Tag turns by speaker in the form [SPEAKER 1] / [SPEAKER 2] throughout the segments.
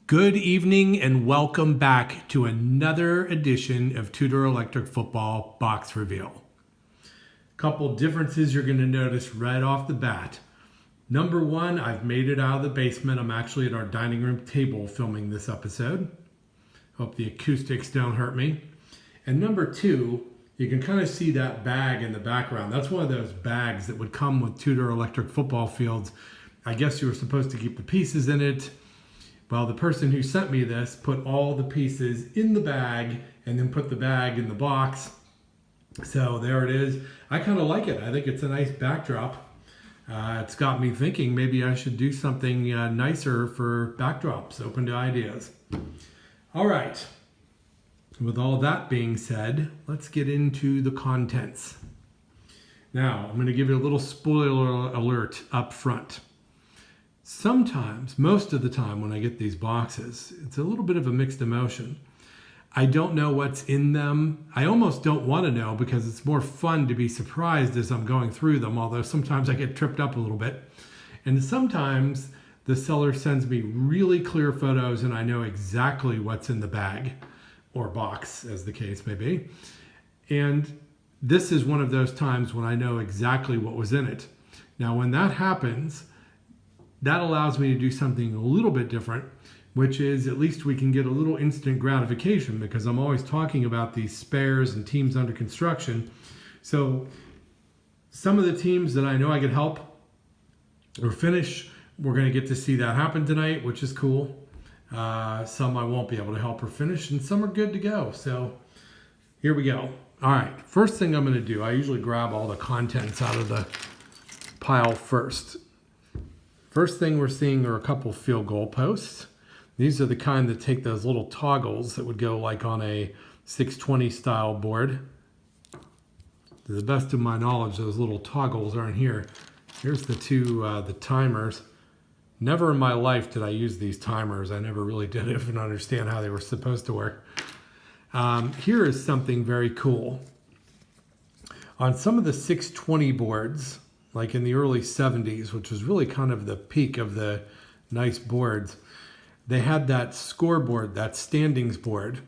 [SPEAKER 1] Good evening and welcome back to another edition of Tudor Electric Football Box Reveal. Couple differences you're going to notice right off the bat. Number one, I've made it out of the basement. I'm actually at our dining room table filming this episode. Hope the acoustics don't hurt me. And number two, you can kind of see that bag in the background. That's one of those bags that would come with Tudor Electric football fields. I guess you were supposed to keep the pieces in it. Well, the person who sent me this put all the pieces in the bag and then put the bag in the box. So there it is. I kind of like it. I think it's a nice backdrop. It's got me thinking maybe I should do something nicer for backdrops. Open to ideas. All right. With all that being said, let's get into the contents. Now, I'm going to give you a little spoiler alert up front. Sometimes, most of the time when I get these boxes, it's a little bit of a mixed emotion. I don't know what's in them. I almost don't want to know because it's more fun to be surprised as I'm going through them, although sometimes I get tripped up a little bit. And sometimes the seller sends me really clear photos and I know exactly what's in the bag or box, as the case may be. And this is one of those times when I know exactly what was in it. Now, when that happens, that allows me to do something a little bit different, which is at least we can get a little instant gratification because I'm always talking about these spares and teams under construction. So some of the teams that I know I could help or finish, we're going to get to see that happen tonight, which is cool. Some I won't be able to help or finish, and some are good to go. So here we go. All right, first thing I'm going to do, I usually grab all the contents out of the pile first. First thing we're seeing are a couple field goal posts. These are the kind that take those little toggles that would go like on a 620 style board. To the best of my knowledge, those little toggles aren't here. Here's the the timers. Never in my life did I use these timers. I never really did even understand how they were supposed to work. Here is something very cool. On some of the 620 boards, like in the early 70s, which was really kind of the peak of the nice boards, they had that scoreboard, that standings board,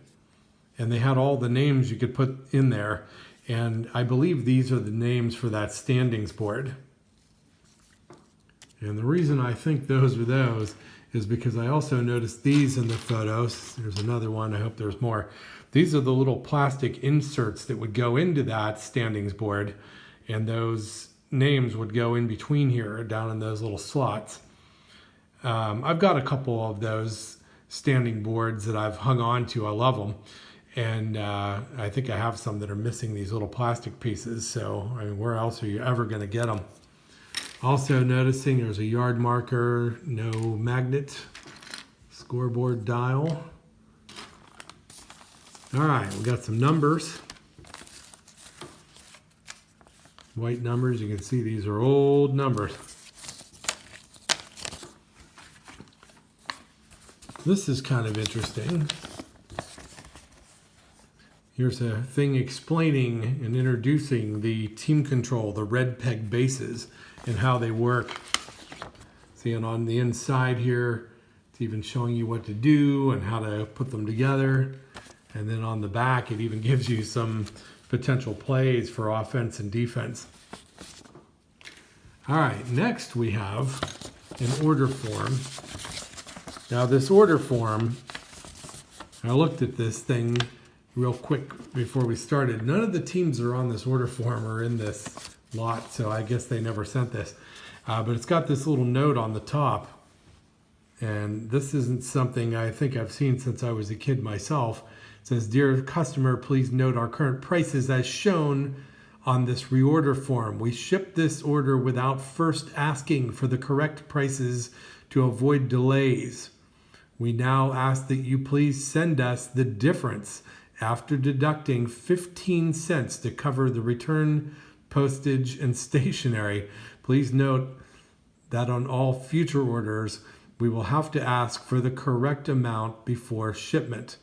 [SPEAKER 1] and they had all the names you could put in there. And I believe these are the names for that standings board. And the reason I think those are those is because I also noticed these in the photos. There's another one. I hope there's more. These are the little plastic inserts that would go into that standings board, and those names would go in between here down in those little slots. I've got a couple of those standing boards that I've hung on to. I love them. And I think I have some that are missing these little plastic pieces. So, I mean, where else are you ever going to get them? Also noticing there's a yard marker, no magnet, scoreboard dial. All right, we got some numbers. White numbers, you can see these are old numbers. This is kind of interesting. Here's a thing explaining and introducing the team control, the red peg bases, and how they work. See, and on the inside here, it's even showing you what to do and how to put them together. And then on the back, it even gives you some potential plays for offense and defense. All right, next we have an order form. Now this order form, I looked at this thing real quick before we started. None of the teams that are on this order form are in this lot, so I guess they never sent this. But it's got this little note on the top, and this isn't something I think I've seen since I was a kid myself. It says, "Dear customer, please note our current prices as shown on this reorder form. We ship this order without first asking for the correct prices to avoid delays. We now ask that you please send us the difference after deducting 15 cents to cover the return, postage, and stationery. Please note that on all future orders, we will have to ask for the correct amount before shipment.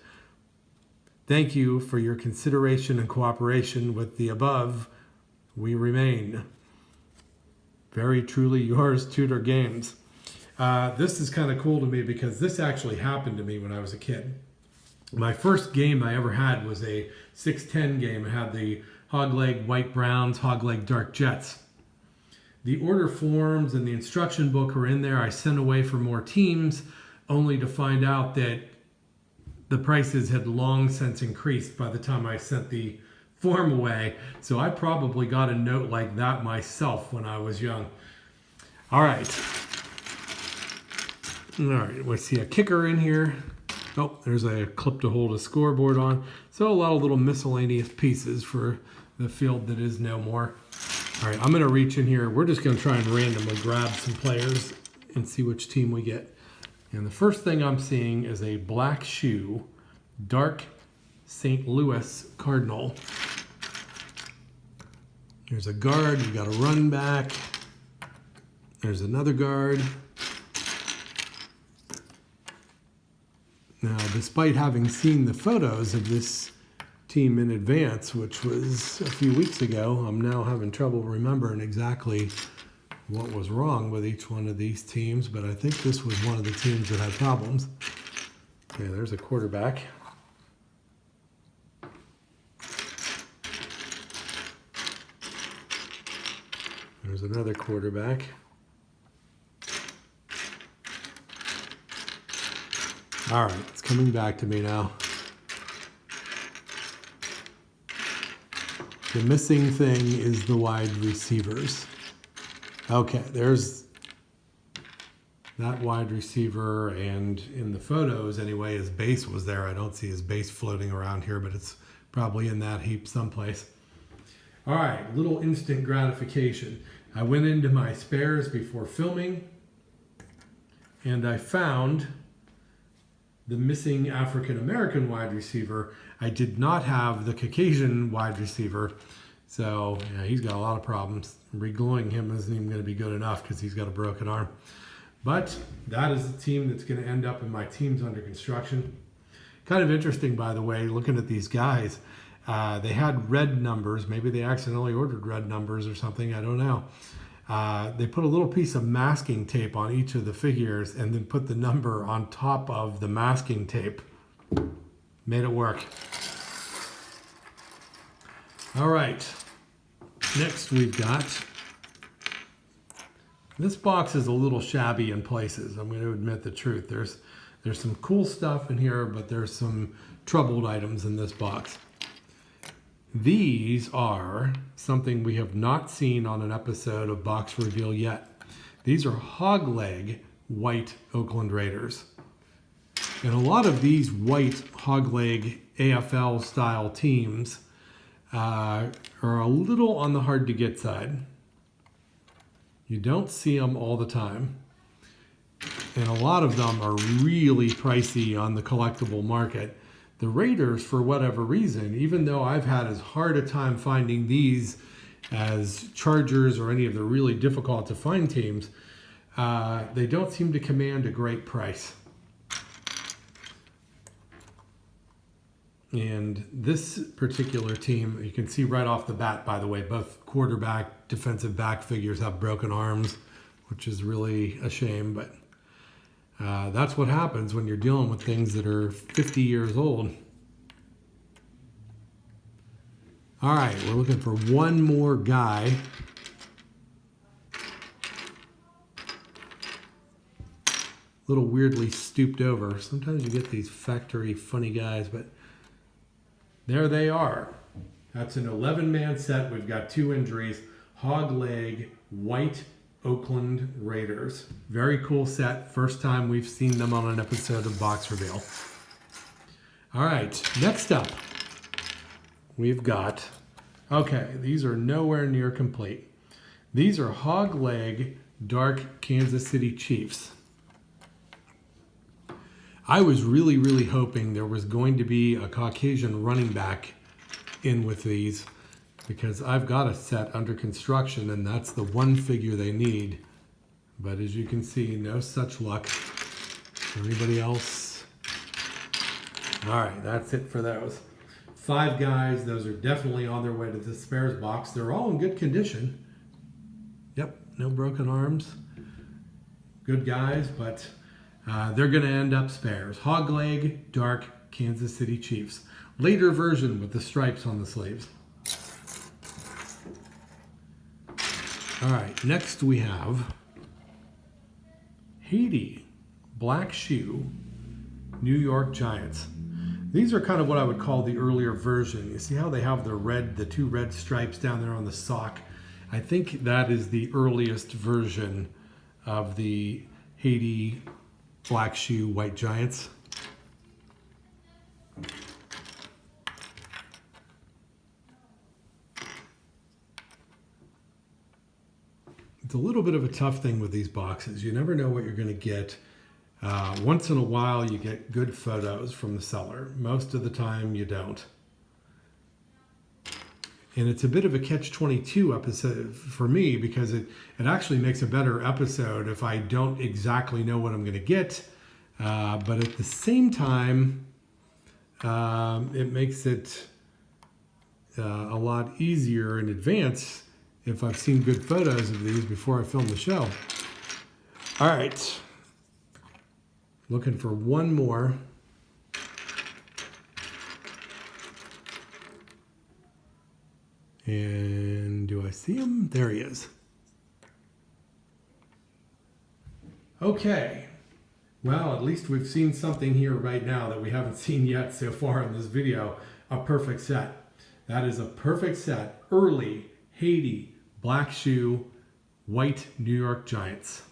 [SPEAKER 1] Thank you for your consideration and cooperation with the above. We remain." Very truly yours, Tudor Games. This is kind of cool to me because this actually happened to me when I was a kid. My first game I ever had was a 6-10 game. It had the Hogleg White Browns, Hogleg Dark Jets. The order forms and the instruction book were in there. I sent away for more teams, only to find out that the prices had long since increased by the time I sent the form away. So I probably got a note like that myself when I was young. All right. All right, we see a kicker in here. Oh, there's a clip to hold a scoreboard on. So a lot of little miscellaneous pieces for the field that is no more. All right, I'm going to reach in here. We're just going to try and randomly grab some players and see which team we get. And the first thing I'm seeing is a black shoe, dark St. Louis Cardinal. There's a guard. We got a running back. There's another guard. Now, despite having seen the photos of this team in advance, which was a few weeks ago, I'm now having trouble remembering exactly what was wrong with each one of these teams, but I think this was one of the teams that had problems. Okay, there's a quarterback. There's another quarterback. All right, it's coming back to me now. The missing thing is the wide receivers. Okay, there's that wide receiver, and in the photos anyway, his base was there. I don't see his base floating around here, but it's probably in that heap someplace. All right, little instant gratification. I went into my spares before filming, and I found the missing African-American wide receiver. I did not have the Caucasian wide receiver. So yeah, he's got a lot of problems. Regluing him isn't even going to be good enough because he's got a broken arm. But that is the team that's going to end up in my teams under construction. Kind of interesting, by the way, looking at these guys. They had red numbers. Maybe they accidentally ordered red numbers or something. I don't know. They put a little piece of masking tape on each of the figures and then put the number on top of the masking tape. Made it work. All right. Next we've got, this box is a little shabby in places. I'm going to admit the truth. There's some cool stuff in here, but there's some troubled items in this box. These are something we have not seen on an episode of Box Reveal yet. These are hogleg white Oakland Raiders. And a lot of these white hogleg AFL style teams are a little on the hard to get side. You don't see them all the time. And a lot of them are really pricey on the collectible market. The Raiders, for whatever reason, even though I've had as hard a time finding these as Chargers or any of the really difficult to find teams, they don't seem to command a great price. And this particular team, you can see right off the bat, by the way, both quarterback, defensive back figures have broken arms, which is really a shame, but that's what happens when you're dealing with things that are 50 years old. All right, we're looking for one more guy. A little weirdly stooped over. Sometimes you get these factory funny guys, but there they are. That's an 11-man set. We've got 2 injuries. Hog leg, white Oakland Raiders. Very cool set. First time we've seen them on an episode of Box Reveal. All right, next up, we've got, okay, these are nowhere near complete. These are hog leg dark Kansas City Chiefs. I was really, really hoping there was going to be a Caucasian running back in with these, because I've got a set under construction and that's the one figure they need. But as you can see, no such luck. Anybody else? All right, that's it for those. 5 guys, those are definitely on their way to the spares box. They're all in good condition. Yep, no broken arms. Good guys, but they're going to end up spares. Hogleg, dark, Kansas City Chiefs. Later version with the stripes on the sleeves. All right, next we have Haiti, black shoe, New York Giants. These are kind of what I would call the earlier version. You see how they have the two red stripes down there on the sock? I think that is the earliest version of the Haiti black shoe white Giants. It's a little bit of a tough thing with these boxes. You never know what you're going to get. Once in a while, you get good photos from the seller. Most of the time, you don't. And it's a bit of a catch-22 episode for me because it actually makes a better episode if I don't exactly know what I'm going to get. But at the same time, it makes it a lot easier in advance if I've seen good photos of these before I film the show. All right. Looking for one more. And do I see him? There he is. Okay. Well, at least we've seen something here right now that we haven't seen yet so far in this video. A perfect set. That is a perfect set. Early Haiti black shoe white New York Giants.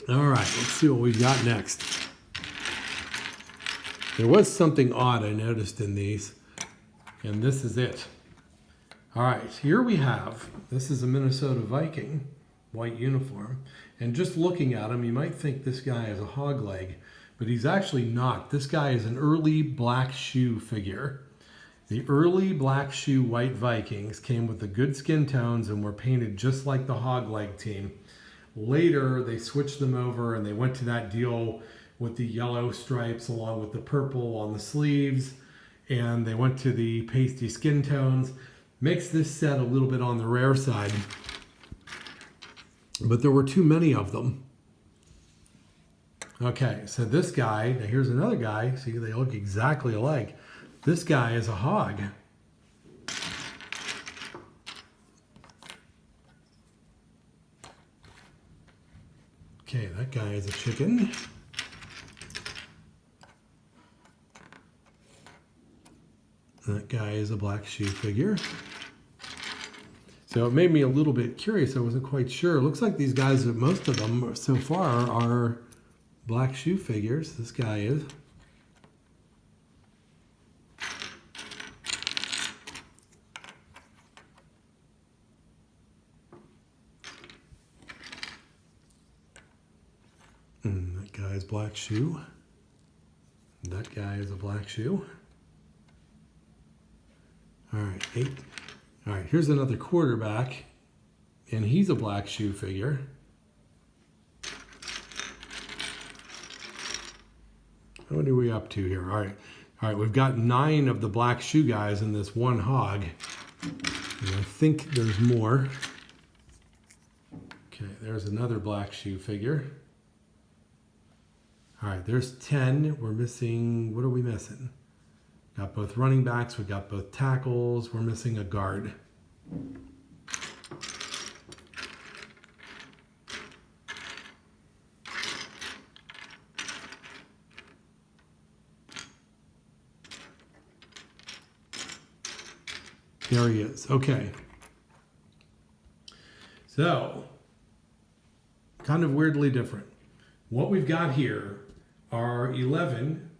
[SPEAKER 1] All right, let's see what we've got next. There was something odd I noticed in these, and this is it. All right, here we have, this is a Minnesota Viking, white uniform, and just looking at him, you might think this guy is a hog leg, but he's actually not. This guy is an early black shoe figure. The early black shoe white Vikings came with the good skin tones and were painted just like the hog leg team. Later, they switched them over and they went to that deal with the yellow stripes along with the purple on the sleeves, and they went to the pasty skin tones. Makes this set a little bit on the rare side, but there were too many of them. Okay, so this guy, now here's another guy. See, they look exactly alike. This guy is a hog. Okay, that guy is a chicken. That guy is a black shoe figure. So it made me a little bit curious. I wasn't quite sure. It looks like these guys, most of them so far, are black shoe figures. This guy is. And that guy is black shoe. That guy is a black shoe. All right, 8. All right, here's another quarterback, and he's a black shoe figure. What are we up to here? All right, we've got 9 of the black shoe guys in this one hog, and I think there's more. Okay, there's another black shoe figure. All right, there's 10. We're missing, what are we missing? Got both running backs, we got both tackles, we're missing a guard. There he is. Okay. So, kind of weirdly different. What we've got here are 11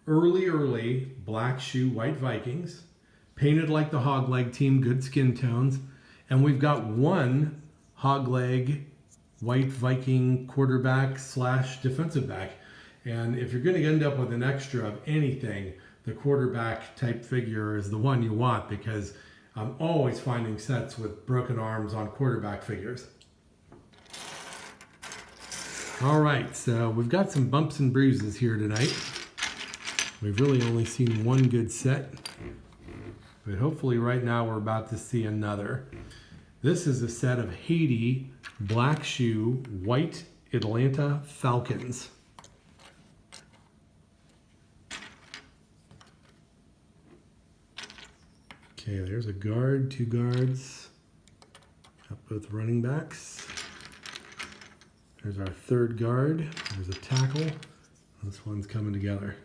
[SPEAKER 1] early black shoe white Vikings, painted like the hog leg team, good skin tones. And we've got 1 hog leg white Viking quarterback / defensive back. And if you're going to end up with an extra of anything, the quarterback type figure is the one you want, because I'm always finding sets with broken arms on quarterback figures. All right, so we've got some bumps and bruises here tonight. We've really only seen one good set, but hopefully right now we're about to see another. This is a set of Haiti black shoe white Atlanta Falcons. Okay, there's a guard, 2 guards. Got both running backs. There's our 3rd guard. There's a tackle. This one's coming together.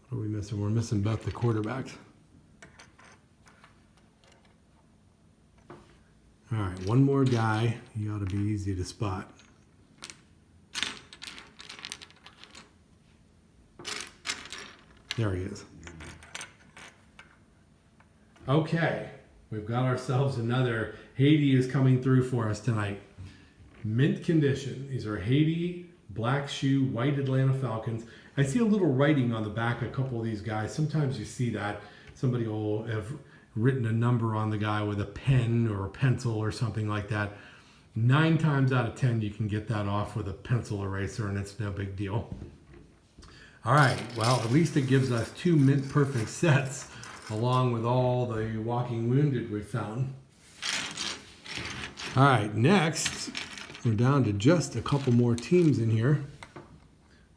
[SPEAKER 1] What are we missing? We're missing both the quarterbacks. All right, one more guy. He ought to be easy to spot. There he is. Okay, we've got ourselves another. Haiti is coming through for us tonight. Mint condition. These are Haiti black shoe white Atlanta Falcons. I see a little writing on the back of a couple of these guys. Sometimes you see that. Somebody will have written a number on the guy with a pen or a pencil or something like that. 9 times out of 10 you can get that off with a pencil eraser and it's no big deal. All right, well, at least it gives us 2 mint perfect sets along with all the walking wounded we found. All right, next we're down to just a couple more teams in here.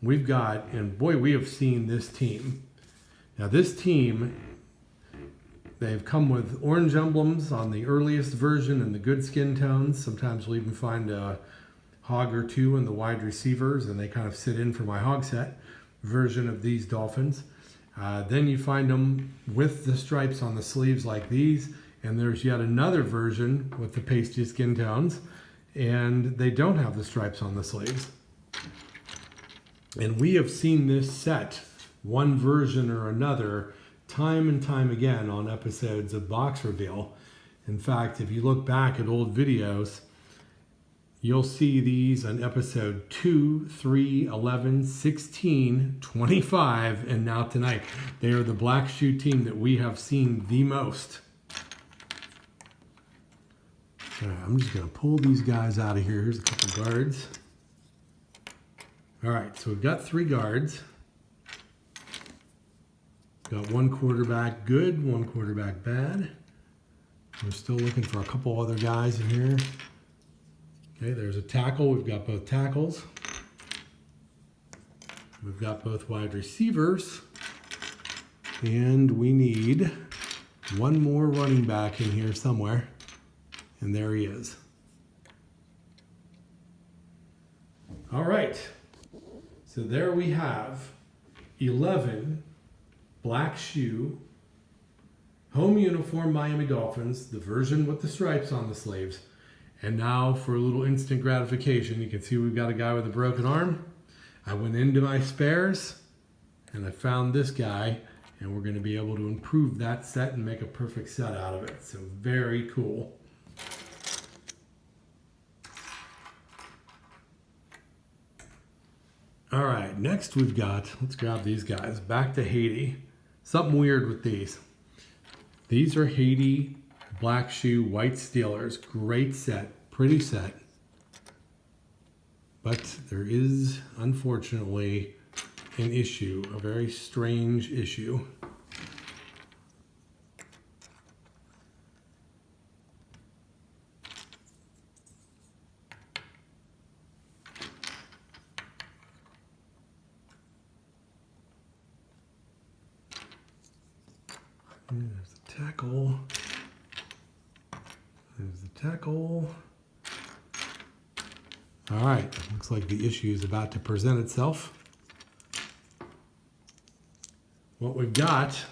[SPEAKER 1] We've got, and boy, we have seen this team. Now this team, they've come with orange emblems on the earliest version and the good skin tones. Sometimes we'll even find a hog or 2 in the wide receivers, and they kind of sit in for my hog set version of these Dolphins. Then you find them with the stripes on the sleeves like these, and there's yet another version with the pasty skin tones, and they don't have the stripes on the sleeves. And we have seen this set, one version or another, time and time again on episodes of Box Reveal. In fact, if you look back at old videos, you'll see these on episode 2, 3, 11, 16, 25, and now tonight. They are the black shoe team that we have seen the most. All right, I'm just going to pull these guys out of here. Here's a couple guards. All right, so we've got 3 guards. Got 1 quarterback good, 1 quarterback bad. We're still looking for a couple other guys in here. Okay, there's a tackle. We've got both tackles. We've got both wide receivers. And we need 1 more running back in here somewhere. And there he is. All right. So there we have 11 black shoe home uniform Miami Dolphins, the version with the stripes on the sleeves. And now for a little instant gratification, you can see we've got a guy with a broken arm. I went into my spares and I found this guy, and we're going to be able to improve that set and make a perfect set out of it. So very cool. All right, next we've got, let's grab these guys, back to Haiti. Something weird with these. These are Haiti black shoe white Steelers. Great set, pretty set. But there is, unfortunately, an issue, a very strange issue. There's the tackle. There's the tackle. All right, looks like the issue is about to present itself. What we've got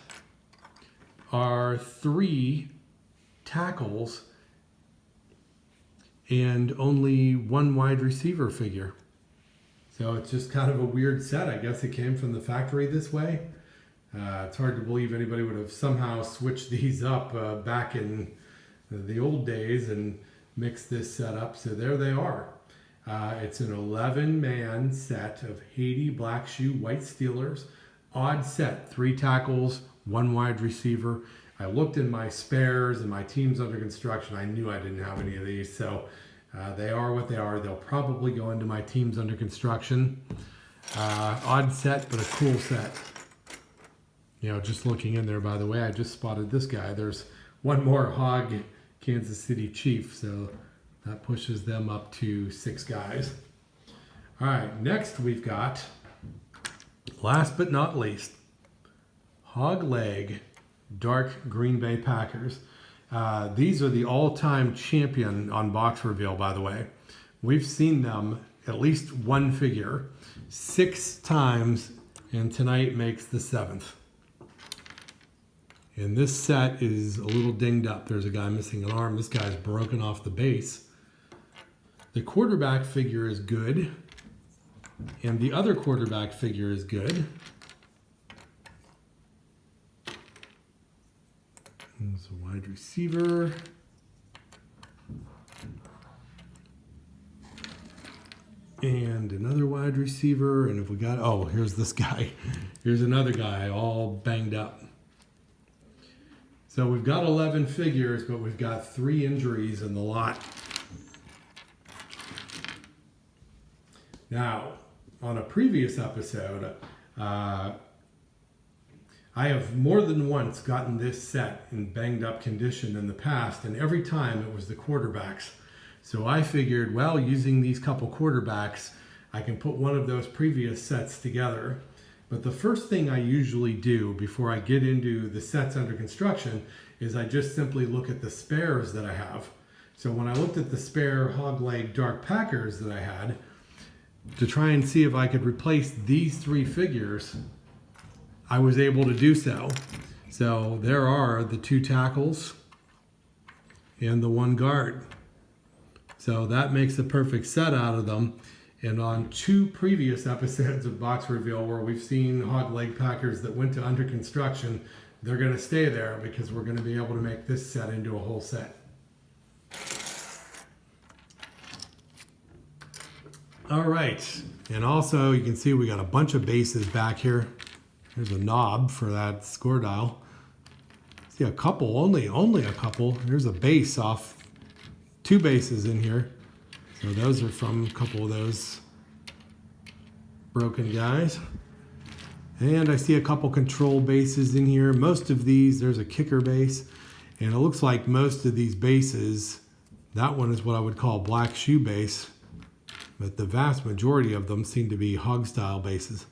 [SPEAKER 1] are 3 tackles and only 1 wide receiver figure. So it's just kind of a weird set. I guess it came from the factory this way. It's hard to believe anybody would have somehow switched these up back in the old days and mixed this set up. So there they are. It's an 11-man set of Haiti black shoe white Steelers. Odd set, 3 tackles, 1 wide receiver. I looked in my spares and my teams under construction. I knew I didn't have any of these. So they are what they are. They'll probably go into my teams under construction. Odd set, but a cool set. You know, just looking in there, by the way, I just spotted this guy. There's one more Hog Kansas City Chief, so that pushes them up to 6 guys. All right, next we've got, last but not least, Hog Leg Dark Green Bay Packers. These are the all-time champion on box reveal, by the way. We've seen them at least one figure 6 times, and tonight makes the 7th. And this set is a little dinged up. There's a guy missing an arm. This guy's broken off the base. The quarterback figure is good, and the other quarterback figure is good. There's a wide receiver. And another wide receiver. And if we got, oh, here's this guy. Here's another guy all banged up. So we've got 11 figures, but we've got 3 injuries in the lot. Now, on a previous episode, I have more than once gotten this set in banged up condition in the past, and every time it was the quarterbacks. So I figured, well, using these couple quarterbacks, I can put one of those previous sets together. But the first thing I usually do before I get into the sets under construction is I just simply look at the spares that I have. So when I looked at the spare Hog Leg Dark Packers that I had, to try and see if I could replace these 3 figures, I was able to do so. So there are the 2 tackles and the 1 guard. So that makes a perfect set out of them. And on 2 previous episodes of Box Reveal where we've seen Hog Leg Packers that went to under construction, they're going to stay there because we're going to be able to make this set into a whole set. All right, and also you can see we got a bunch of bases back here. There's a knob for that score dial. See a couple, only a couple. There's a base off, 2 bases in here. So those are from a couple of those broken guys. And I see a couple control bases in here. Most of these, there's a kicker base. And it looks like most of these bases, that one is what I would call black shoe base. But the vast majority of them seem to be hog style bases.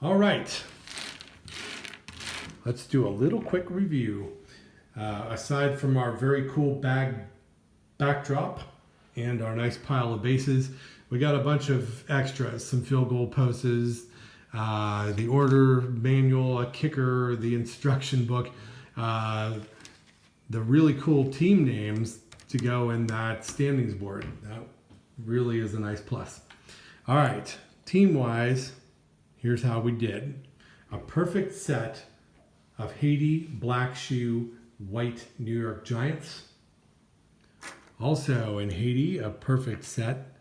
[SPEAKER 1] All right. Let's do a little quick review. Aside from our very cool backdrop and our nice pile of bases, we got a bunch of extras, some field goal posts, the order manual, a kicker, the instruction book, the really cool team names to go in that standings board. That really is a nice plus. All right, team-wise, here's how we did. A perfect set of Haiti black shoe white New York Giants. Also in Haiti, a perfect set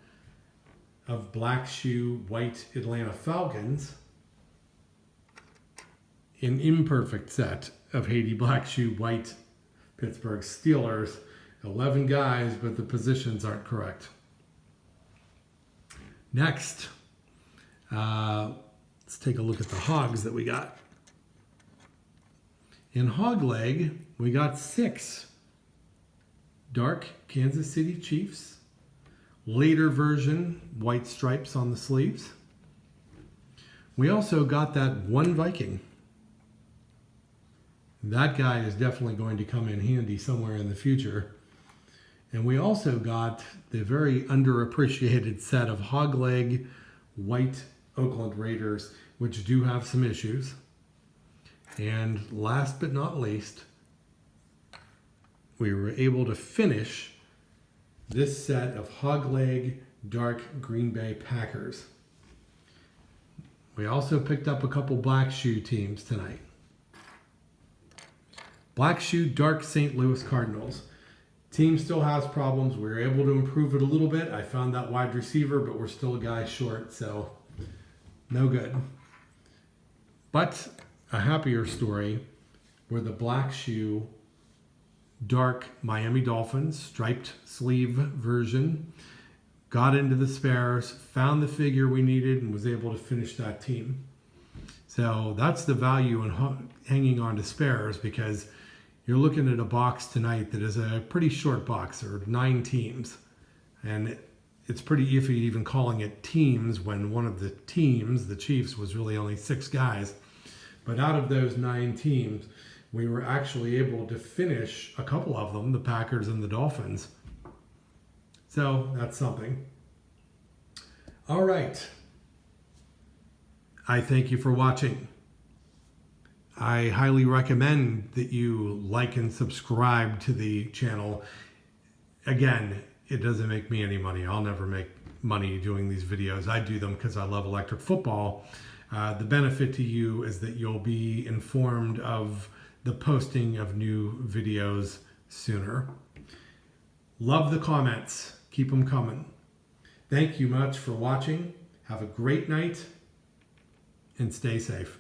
[SPEAKER 1] of black shoe white Atlanta Falcons. An imperfect set of Haiti black shoe white Pittsburgh Steelers. 11 guys, but the positions aren't correct. Next, let's take a look at the hogs that we got. In Hog Leg, we got 6 dark Kansas City Chiefs, later version white stripes on the sleeves. We also got that 1 Viking. That guy is definitely going to come in handy somewhere in the future. And we also got the very underappreciated set of Hog Leg white Oakland Raiders, which do have some issues. And last but not least, we were able to finish this set of Hog Leg dark Green Bay Packers. We also picked up a couple black shoe teams tonight. Black shoe dark St. Louis Cardinals. Team still has problems. We were able to improve it a little bit. I found that wide receiver, but we're still a guy short, so no good. But a happier story were the black shoe dark Miami Dolphins striped sleeve version. Got into the spares, found the figure we needed, and was able to finish that team. So that's the value in hanging on to spares, because you're looking at a box tonight that is a pretty short box. There are 9 teams. And it's pretty iffy even calling it teams when one of the teams, the Chiefs, was really only 6 guys. But out of those 9 teams, we were actually able to finish a couple of them, the Packers and the Dolphins. So that's something. All right. I thank you for watching. I highly recommend that you like and subscribe to the channel. Again, it doesn't make me any money. I'll never make money doing these videos. I do them because I love electric football. The benefit to you is that you'll be informed of the posting of new videos sooner. Love the comments. Keep them coming. Thank you much for watching. Have a great night and stay safe.